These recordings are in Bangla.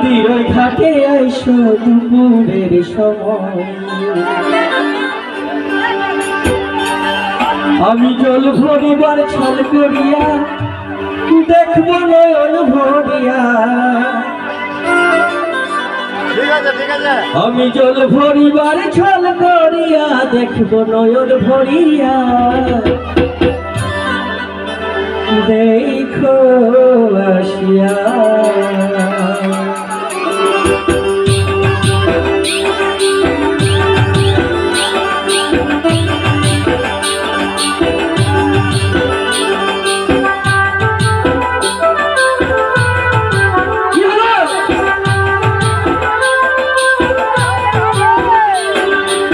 নদীর ওই ঘাটে আইসো দুপুরের সময়, আমি জল ভরিবার ছল করিয়া দেখব নয়ন ভরিয়া। আমি জল ভরিবার ছল করিয়া দেখব নয়ন ভরিয়া। দেখো আসিয়া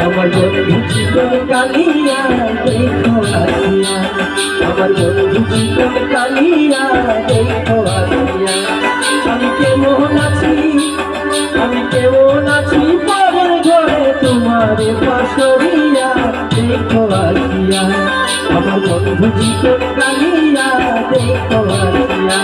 আমার বন্ধু জীবন কালিয়া দেখো আসিয়া, আমার বন্ধু জীবন কালিয়া দেখো আসিয়া। আমি কেমন আছি, আমি কেমন আছি পরের ঘরে তোমার পাশরিয়া দেখো আসিয়া। আমার বন্ধু জীবন কালিয়া দেখো আসিয়া।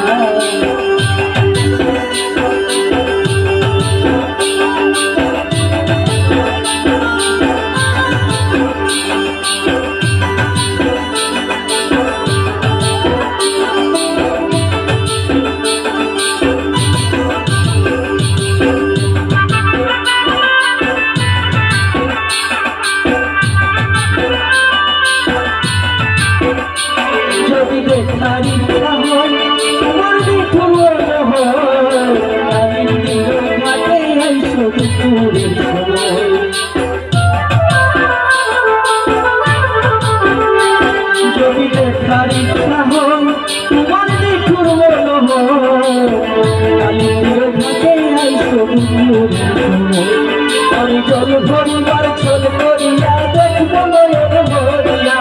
আমি জল ভরিবার ছল করিয়া দেখব নয়ন ভরিয়া।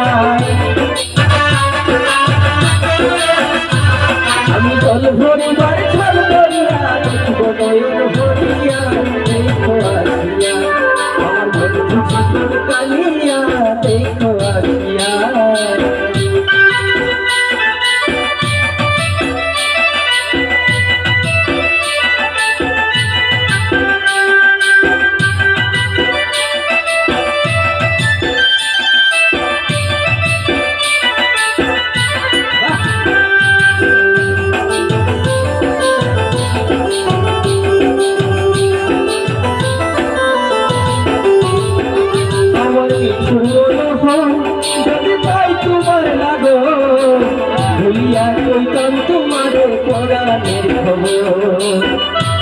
আমি জল ভরিবার ছল করিয়া দেখব নয়ন ভরিয়া। দেখো আসিয়া আমার বন্ধু জীবন কালিয়া দেখো আসিয়া। যদি তাই তোমার লাগো ভুলিয়া কইতাম তোমার পরাণের খবর।